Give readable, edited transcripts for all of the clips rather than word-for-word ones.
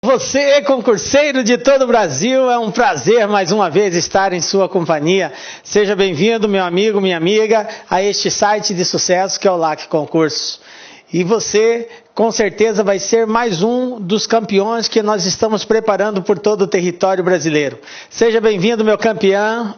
Você, concurseiro de todo o Brasil, é um prazer mais uma vez estar em sua companhia. Seja bem-vindo, meu amigo, minha amiga, a este site de sucesso que é o LAC Concursos. E você, com certeza, vai ser mais um dos campeões que nós estamos preparando por todo o território brasileiro. Seja bem-vindo, meu campeão,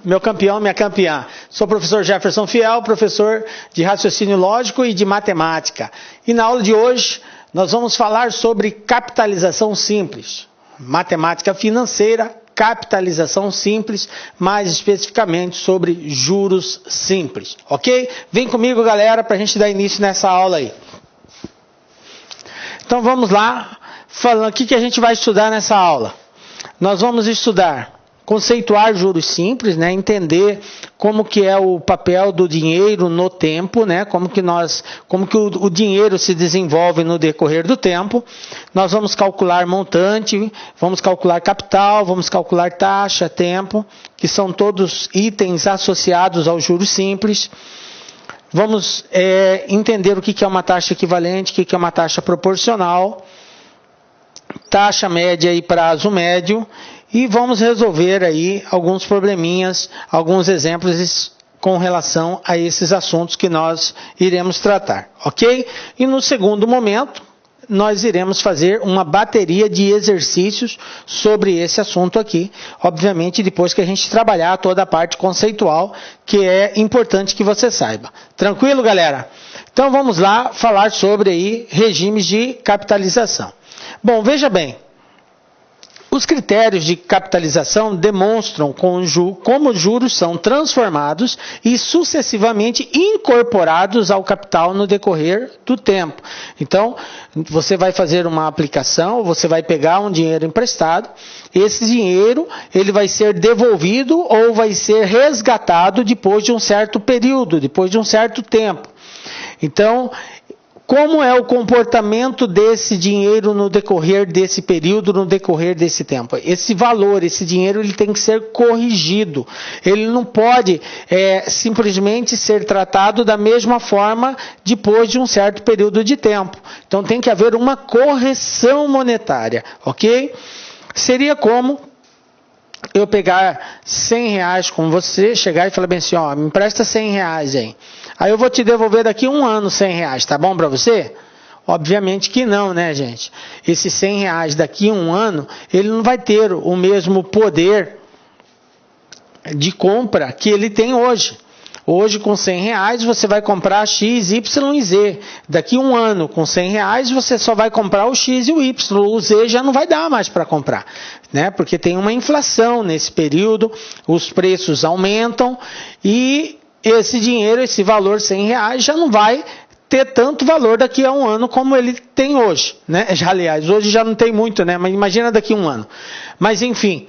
minha campeã. Sou o professor Jefferson Fiel, professor de raciocínio lógico e de matemática. E na aula de hoje, nós vamos falar sobre capitalização simples, matemática financeira, capitalização simples, mais especificamente sobre juros simples, ok? Vem comigo, galera, para a gente dar início nessa aula aí. Então vamos lá, falando o que a gente vai estudar nessa aula. Nós vamos estudar conceituar juros simples, né? Entender como que é o papel do dinheiro no tempo, né? Como que o dinheiro se desenvolve no decorrer do tempo. Nós vamos calcular montante, vamos calcular capital, vamos calcular taxa, tempo, que são todos itens associados ao juros simples. Vamos entender o que é uma taxa equivalente, o que é uma taxa proporcional, taxa média e prazo médio. E vamos resolver aí alguns probleminhas, alguns exemplos com relação a esses assuntos que nós iremos tratar, ok? E no segundo momento, nós iremos fazer uma bateria de exercícios sobre esse assunto aqui, obviamente depois que a gente trabalhar toda a parte conceitual, que é importante que você saiba. Tranquilo, galera? Então vamos lá falar sobre aí regimes de capitalização. Bom, veja bem. Os critérios de capitalização demonstram como os juros são transformados e sucessivamente incorporados ao capital no decorrer do tempo. Então, você vai fazer uma aplicação, você vai pegar um dinheiro emprestado, esse dinheiro ele vai ser devolvido ou vai ser resgatado depois de um certo período, depois de um certo tempo. Então, como é o comportamento desse dinheiro no decorrer desse período, no decorrer desse tempo? Esse valor, esse dinheiro, ele tem que ser corrigido. Ele não pode simplesmente ser tratado da mesma forma depois de um certo período de tempo. Então tem que haver uma correção monetária, ok? Seria como eu pegar R$100 com você, chegar e falar bem assim, ó, me empresta R$100 aí. Aí eu vou te devolver daqui a um ano R$100, tá bom para você? Obviamente que não, né, gente? Esses R$100 daqui a um ano, ele não vai ter o mesmo poder de compra que ele tem hoje. Hoje, com R$100, você vai comprar X, Y e Z. Daqui a um ano, com R$100, você só vai comprar o X e o Y. O Z já não vai dar mais para comprar, né? Porque tem uma inflação nesse período, os preços aumentam e esse dinheiro, esse valor R$100 já não vai ter tanto valor daqui a um ano como ele tem hoje, né? Aliás, hoje já não tem muito, né? Mas imagina daqui a um ano. Mas enfim,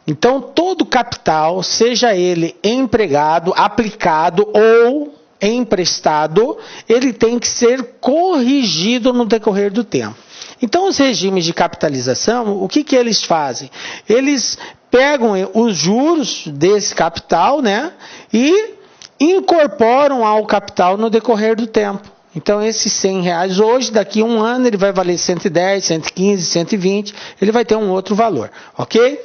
então todo capital, seja ele empregado, aplicado ou emprestado, ele tem que ser corrigido no decorrer do tempo. Então os regimes de capitalização, o que eles fazem? Eles pegam os juros desse capital, né? E incorporam ao capital no decorrer do tempo. Então, esses R$100 hoje, daqui a um ano, ele vai valer 110, 115, 120, ele vai ter um outro valor, ok?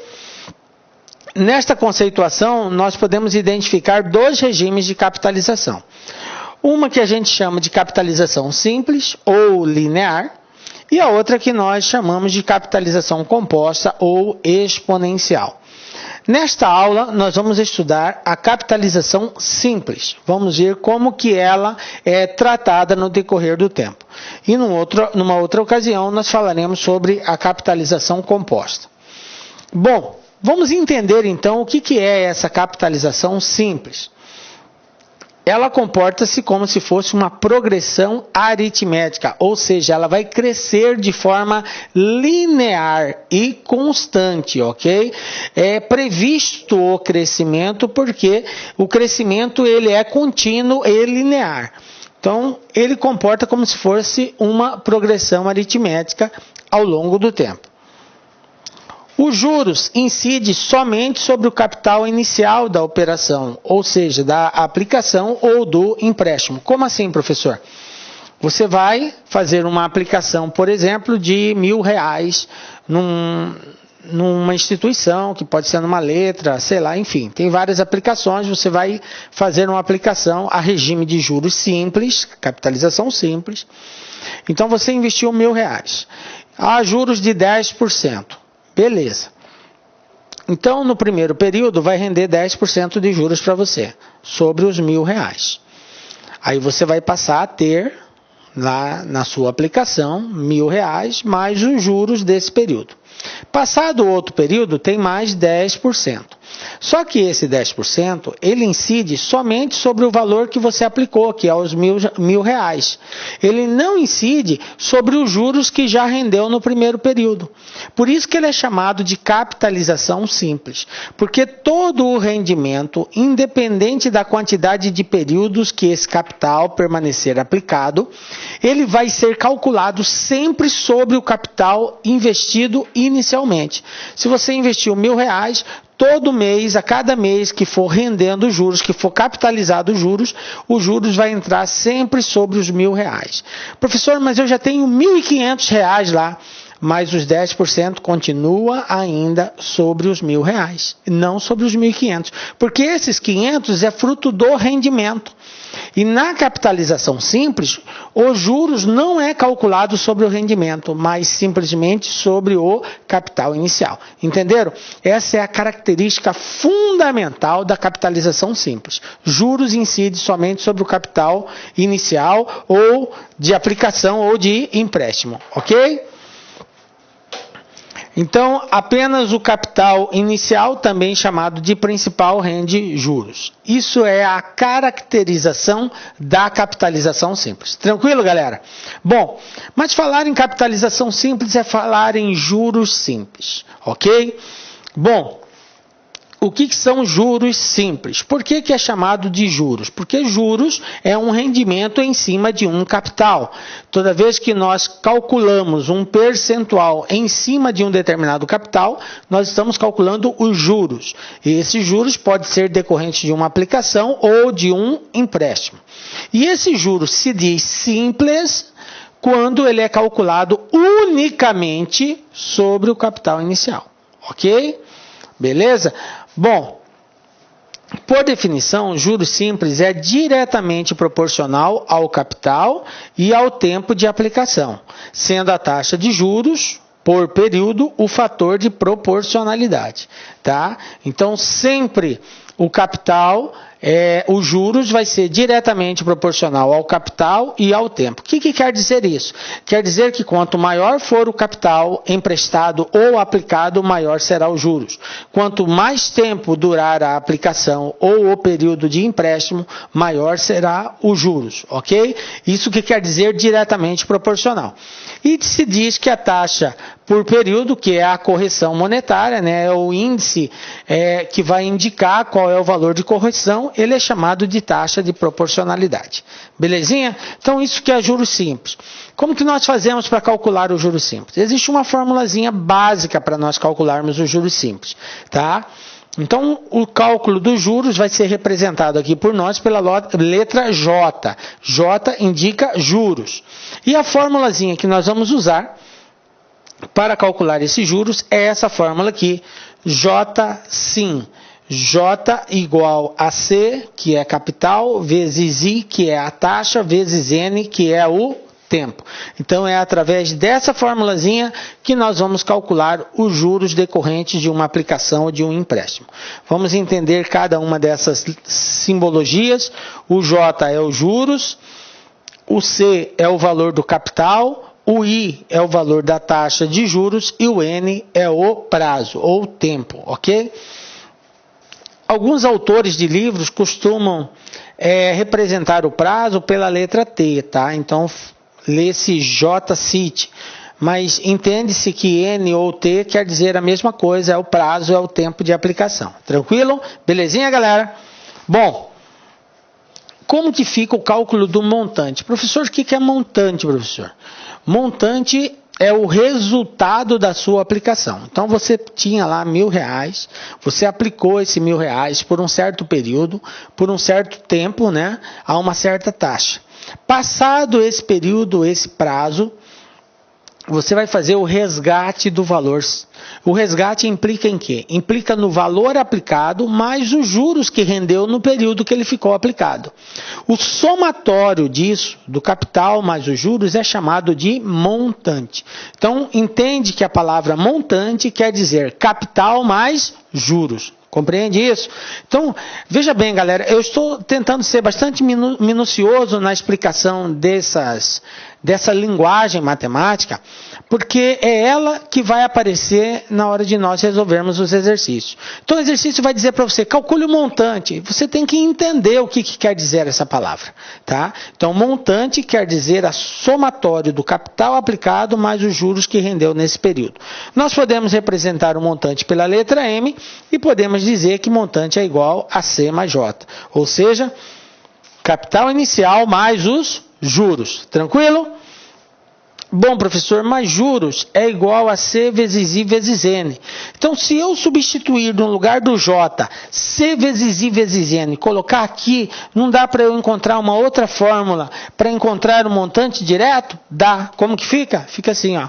Nesta conceituação, nós podemos identificar dois regimes de capitalização. Uma que a gente chama de capitalização simples ou linear, e a outra que nós chamamos de capitalização composta ou exponencial. Nesta aula, nós vamos estudar a capitalização simples. Vamos ver como que ela é tratada no decorrer do tempo. E numa outra ocasião, nós falaremos sobre a capitalização composta. Bom, vamos entender então o que é essa capitalização simples. Ela comporta-se como se fosse uma progressão aritmética, ou seja, ela vai crescer de forma linear e constante, ok? É previsto o crescimento porque o crescimento ele é contínuo e linear. Então, ele comporta como se fosse uma progressão aritmética ao longo do tempo. Os juros incidem somente sobre o capital inicial da operação, ou seja, da aplicação ou do empréstimo. Como assim, professor? Você vai fazer uma aplicação, por exemplo, de R$1.000 numa instituição, que pode ser numa letra, sei lá, enfim, tem várias aplicações. Você vai fazer uma aplicação a regime de juros simples, capitalização simples. Então você investiu R$1.000 a juros de 10%. Beleza. Então no primeiro período vai render 10% de juros para você sobre os R$1.000. Aí você vai passar a ter lá na sua aplicação R$1.000 mais os juros desse período. Passado o outro período, tem mais 10%. Só que esse 10%, ele incide somente sobre o valor que você aplicou, que é os R$1.000. Ele não incide sobre os juros que já rendeu no primeiro período. Por isso que ele é chamado de capitalização simples. Porque todo o rendimento, independente da quantidade de períodos que esse capital permanecer aplicado, ele vai ser calculado sempre sobre o capital investido inicialmente. Se você investiu R$1.000, todo mês, a cada mês que for rendendo juros, que for capitalizado os juros vai entrar sempre sobre os R$1.000. Professor, mas eu já tenho R$1.500 lá. Mas os 10% continua ainda sobre os R$1.000, não sobre os 1.500. Porque esses 500 é fruto do rendimento. E na capitalização simples, os juros não é calculado sobre o rendimento, mas simplesmente sobre o capital inicial. Entenderam? Essa é a característica fundamental da capitalização simples. Juros incide somente sobre o capital inicial ou de aplicação ou de empréstimo, ok? Então, apenas o capital inicial, também chamado de principal, rende juros. Isso é a caracterização da capitalização simples. Tranquilo, galera? Bom, mas falar em capitalização simples é falar em juros simples, ok? Bom, o que são juros simples? Por que é chamado de juros? Porque juros é um rendimento em cima de um capital. Toda vez que nós calculamos um percentual em cima de um determinado capital, nós estamos calculando os juros. E esses juros pode ser decorrente de uma aplicação ou de um empréstimo. E esse juro se diz simples quando ele é calculado unicamente sobre o capital inicial. Ok? Beleza? Bom, por definição, juros simples é diretamente proporcional ao capital e ao tempo de aplicação, sendo a taxa de juros por período o fator de proporcionalidade, tá? Então, sempre o capital, os juros vai ser diretamente proporcional ao capital e ao tempo. O que quer dizer isso? Quer dizer que quanto maior for o capital emprestado ou aplicado, maior será os juros. Quanto mais tempo durar a aplicação ou o período de empréstimo, maior será os juros, ok? Isso que quer dizer diretamente proporcional. E se diz que a taxa por período, que é a correção monetária, né, é o índice que vai indicar qual é o valor de correção, ele é chamado de taxa de proporcionalidade. Belezinha? Então, isso que é juros simples. Como que nós fazemos para calcular o juros simples? Existe uma formulazinha básica para nós calcularmos os juros simples, tá? Então, o cálculo dos juros vai ser representado aqui por nós pela letra J. J indica juros. E a formulazinha que nós vamos usar para calcular esses juros é essa fórmula aqui, J-SIM. J igual a C, que é capital, vezes I, que é a taxa, vezes N, que é o tempo. Então, é através dessa formulazinha que nós vamos calcular os juros decorrentes de uma aplicação ou de um empréstimo. Vamos entender cada uma dessas simbologias. O J é os juros, o C é o valor do capital, o I é o valor da taxa de juros e o N é o prazo ou tempo, ok? Alguns autores de livros costumam representar o prazo pela letra T, tá? Então, lê-se J-CIT, mas entende-se que N ou T quer dizer a mesma coisa, é o prazo, é o tempo de aplicação. Tranquilo? Belezinha, galera? Bom, como que fica o cálculo do montante? Professor, o que é montante, professor? Montante é o resultado da sua aplicação. Então você tinha lá R$1.000, você aplicou esse R$1.000 por um certo período, por um certo tempo, né, a uma certa taxa. Passado esse período, esse prazo, você vai fazer o resgate do valor. O resgate implica em quê? Implica no valor aplicado mais os juros que rendeu no período que ele ficou aplicado. O somatório disso, do capital mais os juros, é chamado de montante. Então, entende que a palavra montante quer dizer capital mais juros. Compreende isso? Então, veja bem, galera, eu estou tentando ser bastante minucioso na explicação dessa linguagem matemática, porque é ela que vai aparecer na hora de nós resolvermos os exercícios. Então, o exercício vai dizer para você, calcule o montante. Você tem que entender o que quer dizer essa palavra. Tá? Então, montante quer dizer a somatório do capital aplicado mais os juros que rendeu nesse período. Nós podemos representar o montante pela letra M e podemos dizer que montante é igual a C mais J. Ou seja, capital inicial mais os juros. Tranquilo? Bom, professor, mas juros é igual a C vezes I vezes N. Então, se eu substituir no lugar do J, C vezes I vezes N, colocar aqui, não dá para eu encontrar uma outra fórmula para encontrar o montante direto? Dá. Como que fica? Fica assim, ó.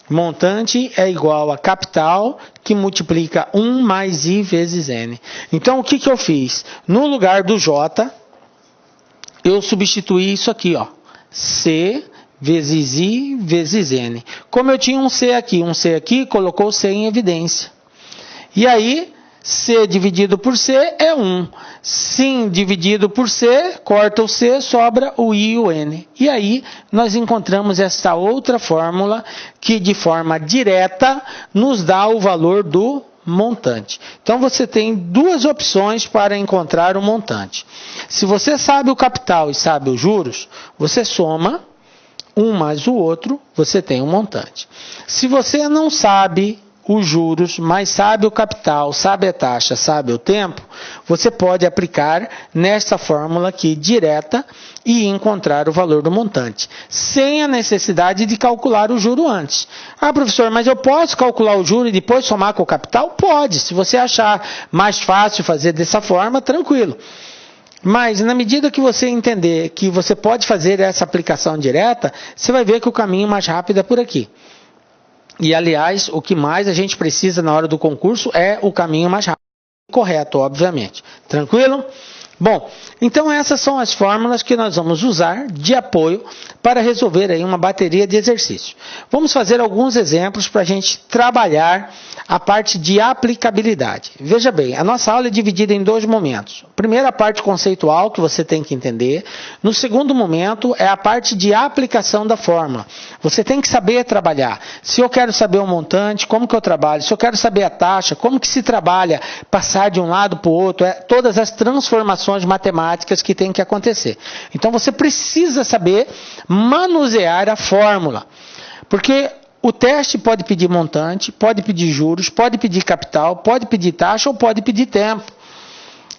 Montante é igual a capital que multiplica 1 mais I vezes N. Então, o que eu fiz? No lugar do J, eu substituí isso aqui, ó. C vezes I vezes N. Como eu tinha um C aqui, colocou o C em evidência. E aí, C dividido por C é 1. Sim dividido por C, corta o C, sobra o I e o N. E aí, nós encontramos esta outra fórmula que, de forma direta, nos dá o valor do montante. Então, você tem duas opções para encontrar o montante. Se você sabe o capital e sabe os juros, você soma um mais o outro, você tem um montante. Se você não sabe os juros, mas sabe o capital, sabe a taxa, sabe o tempo, você pode aplicar nesta fórmula aqui direta e encontrar o valor do montante, sem a necessidade de calcular o juro antes. Ah, professor, mas eu posso calcular o juro e depois somar com o capital? Pode, se você achar mais fácil fazer dessa forma, tranquilo. Mas, na medida que você entender que você pode fazer essa aplicação direta, você vai ver que o caminho mais rápido é por aqui. E, aliás, o que mais a gente precisa na hora do concurso é o caminho mais rápido. Correto, obviamente. Tranquilo? Bom, então essas são as fórmulas que nós vamos usar de apoio para resolver aí uma bateria de exercícios. Vamos fazer alguns exemplos para a gente trabalhar a parte de aplicabilidade. Veja bem, a nossa aula é dividida em dois momentos. Primeiro, a parte conceitual, que você tem que entender. No segundo momento, é a parte de aplicação da fórmula. Você tem que saber trabalhar. Se eu quero saber o montante, como que eu trabalho? Se eu quero saber a taxa, como que se trabalha, passar de um lado para o outro, todas as transformações matemáticas que tem que acontecer. Então, você precisa saber manusear a fórmula. Porque o teste pode pedir montante, pode pedir juros, pode pedir capital, pode pedir taxa ou pode pedir tempo.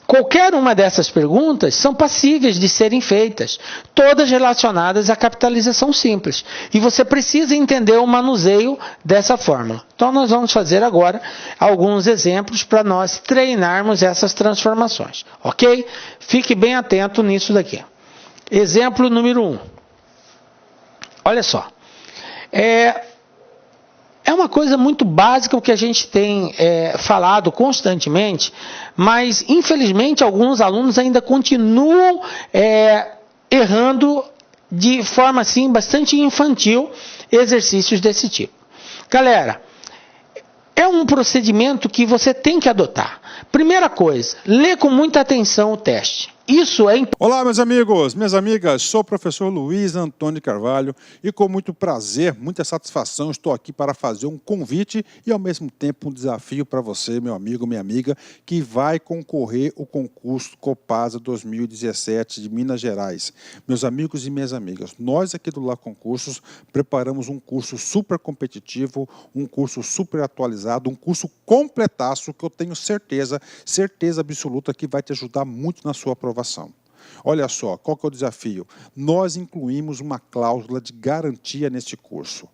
Qualquer uma dessas perguntas são passíveis de serem feitas, todas relacionadas à capitalização simples. E você precisa entender o manuseio dessa fórmula. Então, nós vamos fazer agora alguns exemplos para nós treinarmos essas transformações. Ok? Fique bem atento nisso daqui. Exemplo número 1. Olha só. É uma coisa muito básica o que a gente tem falado constantemente, mas infelizmente alguns alunos ainda continuam errando de forma assim bastante infantil exercícios desse tipo. Galera, é um procedimento que você tem que adotar. Primeira coisa, lê com muita atenção o teste. Isso é importante. Olá, meus amigos, minhas amigas, sou o professor Luiz Antônio Carvalho e com muito prazer, muita satisfação, estou aqui para fazer um convite e ao mesmo tempo um desafio para você, meu amigo, minha amiga, que vai concorrer ao concurso Copasa 2017 de Minas Gerais. Meus amigos e minhas amigas, nós aqui do Lá Concursos preparamos um curso super competitivo, um curso super atualizado, um curso completaço que eu tenho certeza absoluta que vai te ajudar muito na sua aprovação. Olha só, qual que é o desafio? Nós incluímos uma cláusula de garantia neste curso.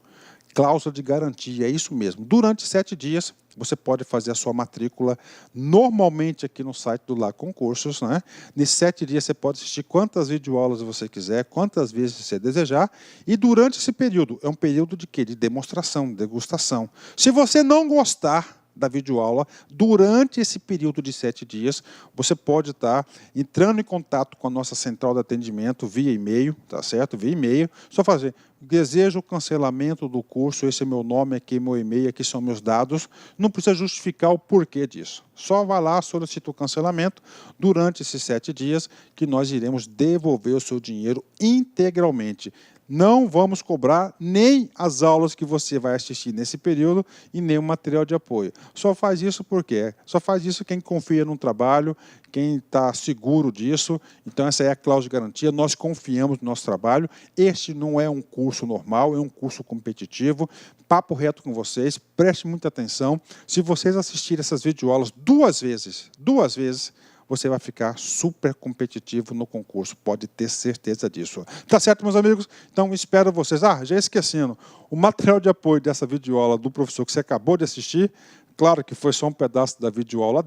cláusula de garantia, é isso mesmo. Durante 7 dias, você pode fazer a sua matrícula normalmente aqui no site do LAC Concursos, né? Nesses 7 dias você pode assistir quantas videoaulas você quiser, quantas vezes você desejar, e durante esse período, é um período de quê? De demonstração, de degustação. Se você não gostar da videoaula, durante esse período de 7 dias, você pode estar entrando em contato com a nossa central de atendimento via e-mail, tá certo? Via e-mail, só fazer, desejo o cancelamento do curso, esse é meu nome, aqui é meu e-mail, aqui são meus dados, não precisa justificar o porquê disso. Só vai lá, solicita o cancelamento durante esses 7 dias, que nós iremos devolver o seu dinheiro integralmente. Não vamos cobrar nem as aulas que você vai assistir nesse período e nem o material de apoio. Só faz isso por quê? Só faz isso quem confia no trabalho, quem está seguro disso. Então, essa é a cláusula de garantia. Nós confiamos no nosso trabalho. Este não é um curso normal, é um curso competitivo. Papo reto com vocês, preste muita atenção. Se vocês assistirem essas videoaulas 2 vezes, você vai ficar super competitivo no concurso, pode ter certeza disso. Tá certo, meus amigos? Então, espero vocês. Já esquecendo, o material de apoio dessa videoaula do professor que você acabou de assistir, claro que foi só um pedaço da videoaula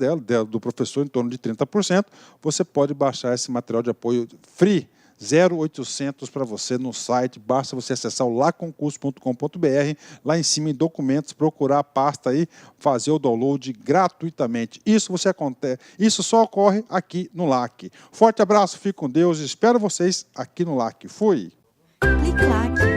do professor, em torno de 30%, você pode baixar esse material de apoio free, 0800 para você no site, basta você acessar o laconcurso.com.br, lá em cima em documentos, procurar a pasta aí, fazer o download gratuitamente. Isso só ocorre aqui no LAC. Forte abraço, fique com Deus, espero vocês aqui no LAC. Fui! Clique LAC.